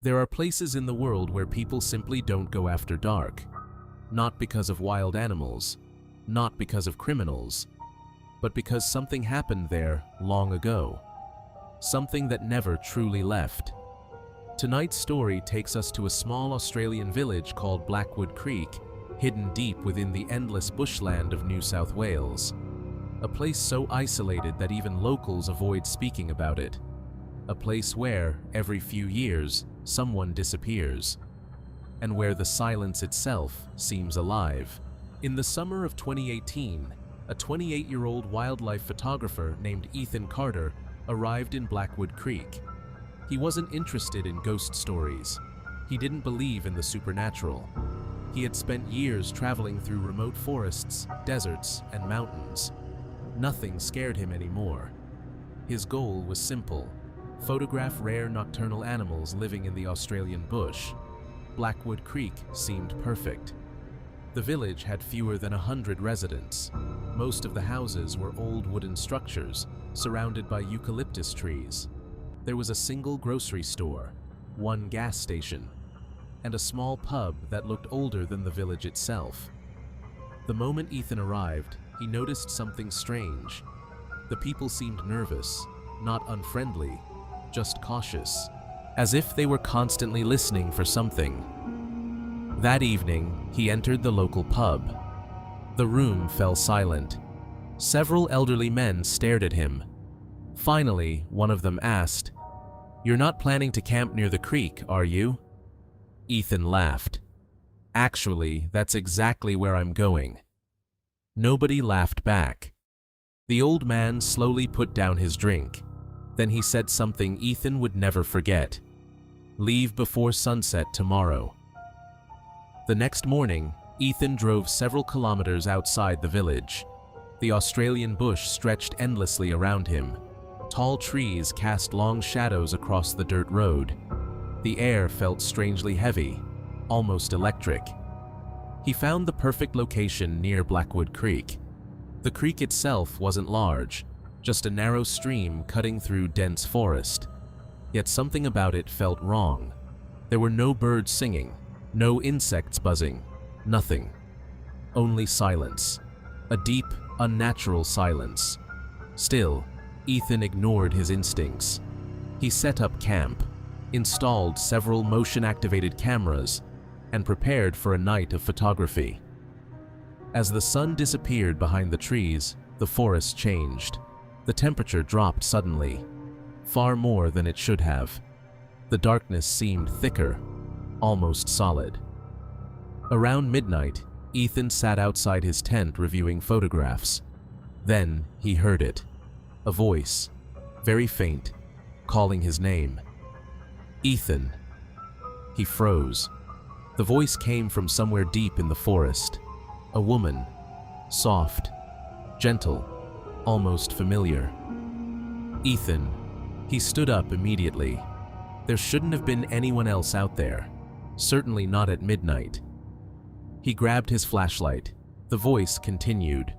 There are places in the world where people simply don't go after dark. Not because of wild animals, not because of criminals, but because something happened there long ago. Something that never truly left. Tonight's story takes us to a small Australian village called Blackwood Creek, hidden deep within the endless bushland of New South Wales. A place so isolated that even locals avoid speaking about it. A place where, every few years, someone disappears. And where the silence itself seems alive. In the summer of 2018, a 28-year-old wildlife photographer named Ethan Carter arrived in Blackwood Creek. He wasn't interested in ghost stories. He didn't believe in the supernatural. He had spent years traveling through remote forests, deserts, and mountains. Nothing scared him anymore. His goal was simple: photograph rare nocturnal animals living in the Australian bush. Blackwood Creek seemed perfect. The village had fewer than 100 residents. Most of the houses were old wooden structures, surrounded by eucalyptus trees. There was a single grocery store, one gas station, and a small pub that looked older than the village itself. The moment Ethan arrived, he noticed something strange. The people seemed nervous, not unfriendly, just cautious, as if they were constantly listening for something. That evening, he entered the local pub. The room fell silent. Several elderly men stared at him. Finally, one of them asked, "You're not planning to camp near the creek, are you?" Ethan laughed. "Actually, that's exactly where I'm going." Nobody laughed back. The old man slowly put down his drink. Then he said something Ethan would never forget. "Leave before sunset tomorrow." The next morning, Ethan drove several kilometers outside the village. The Australian bush stretched endlessly around him. Tall trees cast long shadows across the dirt road. The air felt strangely heavy, almost electric. He found the perfect location near Blackwood Creek. The creek itself wasn't large, just a narrow stream cutting through dense forest. Yet something about it felt wrong. There were no birds singing, no insects buzzing, nothing. Only silence. A deep, unnatural silence. Still, Ethan ignored his instincts. He set up camp, installed several motion-activated cameras, and prepared for a night of photography. As the sun disappeared behind the trees, the forest changed. The temperature dropped suddenly, far more than it should have. The darkness seemed thicker, almost solid. Around midnight, Ethan sat outside his tent reviewing photographs. Then he heard it. A voice, very faint, calling his name. "Ethan." He froze. The voice came from somewhere deep in the forest. A woman, soft, gentle, almost familiar. "Ethan." He stood up immediately. There shouldn't have been anyone else out there. Certainly not at midnight. He grabbed his flashlight. The voice continued.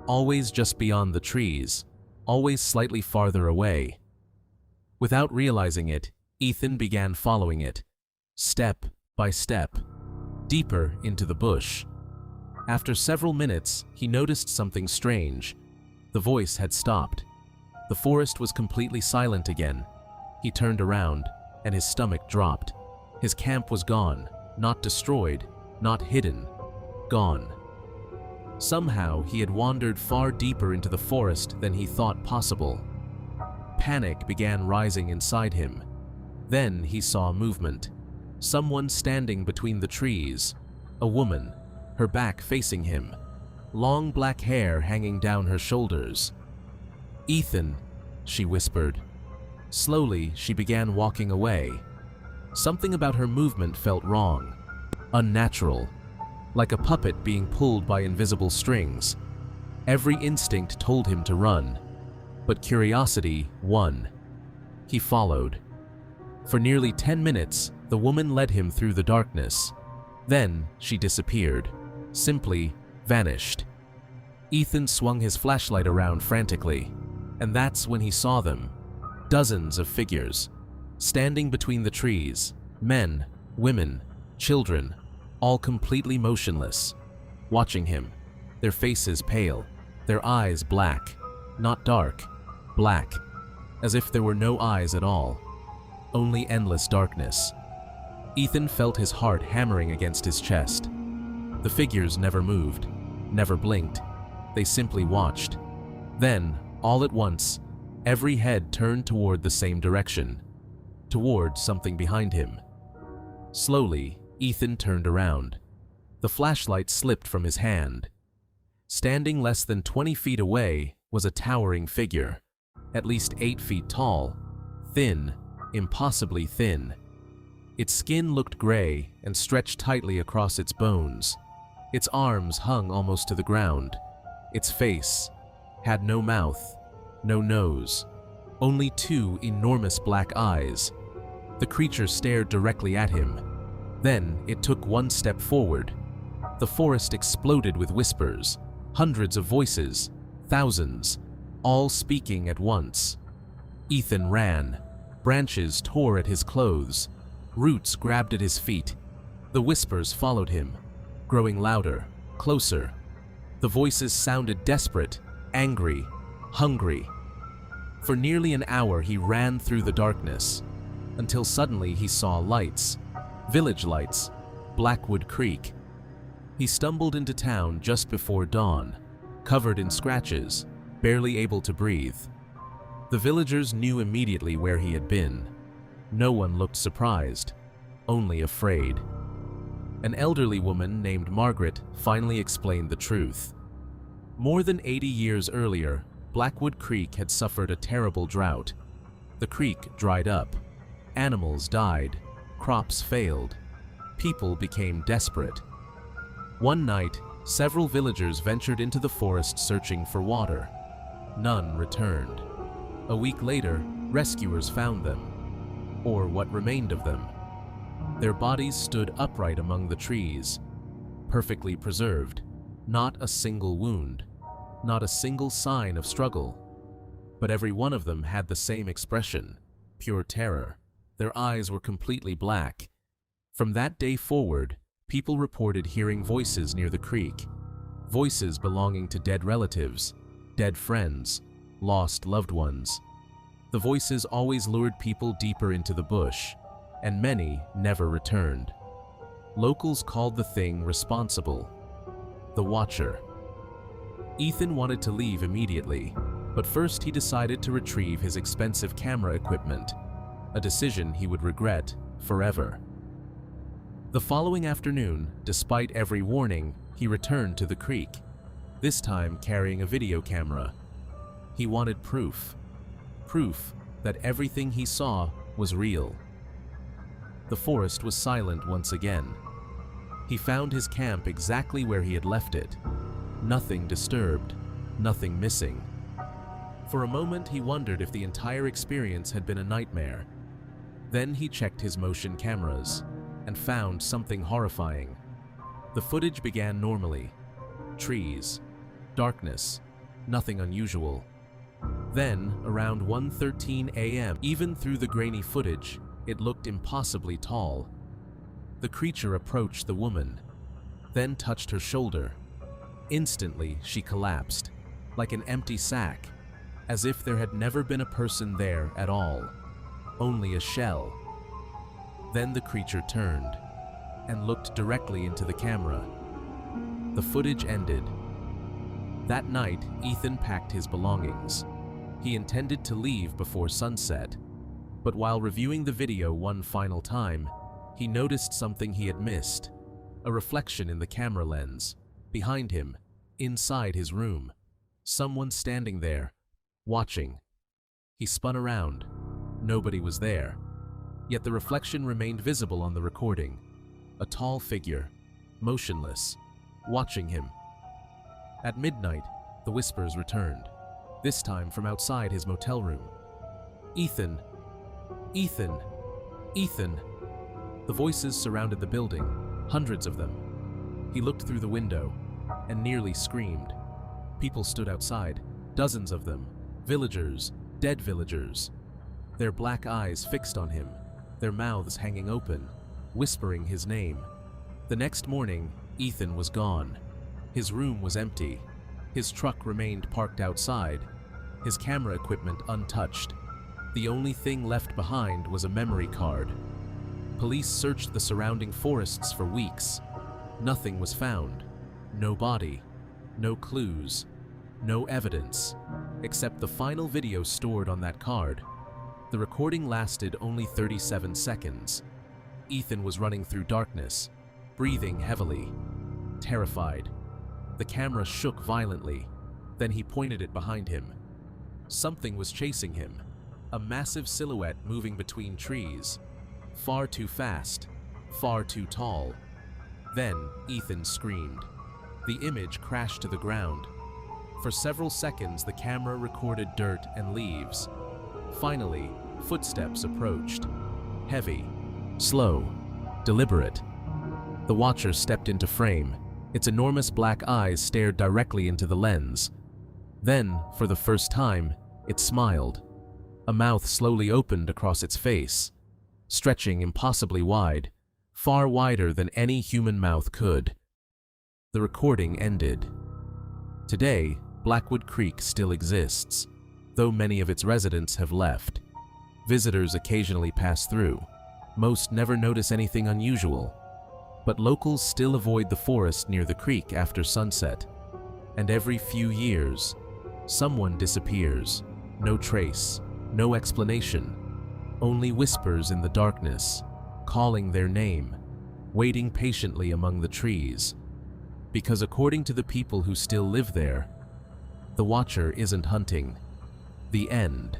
Always just beyond the trees. Always slightly farther away. Without realizing it, Ethan began following it. Step by step. Deeper into the bush. After several minutes, he noticed something strange. The voice had stopped. The forest was completely silent again. He turned around, and his stomach dropped. His camp was gone, not destroyed, not hidden. Gone. Somehow, he had wandered far deeper into the forest than he thought possible. Panic began rising inside him. Then he saw movement. Someone standing between the trees. A woman, her back facing him. Long black hair hanging down her shoulders. "Ethan," she whispered. Slowly, she began walking away. Something about her movement felt wrong. Unnatural. Like a puppet being pulled by invisible strings. Every instinct told him to run. But curiosity won. He followed. For nearly 10 minutes, the woman led him through the darkness. Then she disappeared. Simply vanished. Ethan swung his flashlight around frantically. And that's when he saw them. Dozens of figures. Standing between the trees. Men, women, children, all completely motionless, watching him, their faces pale, their eyes black, not dark, black, as if there were no eyes at all, only endless darkness. Ethan felt his heart hammering against his chest. The figures never moved, never blinked. They simply watched. Then, all at once, every head turned toward the same direction, toward something behind him. Slowly, Ethan turned around. The flashlight slipped from his hand. Standing less than 20 feet away was a towering figure, at least 8 feet tall, thin, impossibly thin. Its skin looked gray and stretched tightly across its bones. Its arms hung almost to the ground. Its face had no mouth, no nose, only 2 enormous black eyes. The creature stared directly at him. Then it took 1 step forward. The forest exploded with whispers, hundreds of voices, thousands, all speaking at once. Ethan ran. Branches tore at his clothes. Roots grabbed at his feet. The whispers followed him, growing louder, closer. The voices sounded desperate, angry, hungry. For nearly an hour he ran through the darkness, until suddenly he saw lights, village lights, Blackwood Creek. He stumbled into town just before dawn, covered in scratches, barely able to breathe. The villagers knew immediately where he had been. No one looked surprised, only afraid. An elderly woman named Margaret finally explained the truth. More than 80 years earlier, Blackwood Creek had suffered a terrible drought. The creek dried up. Animals died. Crops failed. People became desperate. One night, several villagers ventured into the forest searching for water. None returned. A week later, rescuers found them, or what remained of them. Their bodies stood upright among the trees, perfectly preserved, not a single wound, not a single sign of struggle. But every one of them had the same expression, pure terror. Their eyes were completely black. From that day forward, people reported hearing voices near the creek, voices belonging to dead relatives, dead friends, lost loved ones. The voices always lured people deeper into the bush, and many never returned. Locals called the thing responsible, the Watcher. Ethan wanted to leave immediately, but first he decided to retrieve his expensive camera equipment, a decision he would regret forever. The following afternoon, despite every warning, he returned to the creek, this time carrying a video camera. He wanted proof. Proof that everything he saw was real. The forest was silent once again. He found his camp exactly where he had left it. Nothing disturbed, nothing missing. For a moment he wondered if the entire experience had been a nightmare. Then he checked his motion cameras and found something horrifying. The footage began normally. Trees, darkness, nothing unusual. Then, around 1:13 a.m., even through the grainy footage, it looked impossibly tall. The creature approached the woman, then touched her shoulder. Instantly, she collapsed, like an empty sack, as if there had never been a person there at all, only a shell. Then the creature turned and looked directly into the camera. The footage ended. That night, Ethan packed his belongings. He intended to leave before sunset, but while reviewing the video one final time, he noticed something he had missed, a reflection in the camera lens. Behind him, inside his room, someone standing there, watching. He spun around. Nobody was there, yet the reflection remained visible on the recording. A tall figure, motionless, watching him. At midnight, the whispers returned, this time from outside his motel room. "Ethan! Ethan! Ethan!" The voices surrounded the building, hundreds of them. He looked through the window and nearly screamed. People stood outside, dozens of them, villagers, dead villagers, their black eyes fixed on him, their mouths hanging open, whispering his name. The next morning, Ethan was gone. His room was empty. His truck remained parked outside, his camera equipment untouched. The only thing left behind was a memory card. Police searched the surrounding forests for weeks. Nothing was found. No body, no clues, no evidence, except the final video stored on that card. The recording lasted only 37 seconds. Ethan was running through darkness, breathing heavily, terrified. The camera shook violently. Then he pointed it behind him. Something was chasing him, a massive silhouette moving between trees. Far too fast, far too tall. Then Ethan screamed. The image crashed to the ground. For several seconds, the camera recorded dirt and leaves. Finally, footsteps approached. Heavy, slow, deliberate. The watcher stepped into frame. Its enormous black eyes stared directly into the lens. Then, for the first time, it smiled. A mouth slowly opened across its face, stretching impossibly wide, far wider than any human mouth could. The recording ended. Today, Blackwood Creek still exists, though many of its residents have left. Visitors occasionally pass through. Most never notice anything unusual, but locals still avoid the forest near the creek after sunset. And every few years, someone disappears. No trace, no explanation, only whispers in the darkness, calling their name, waiting patiently among the trees. Because according to the people who still live there, the watcher isn't hunting. The end.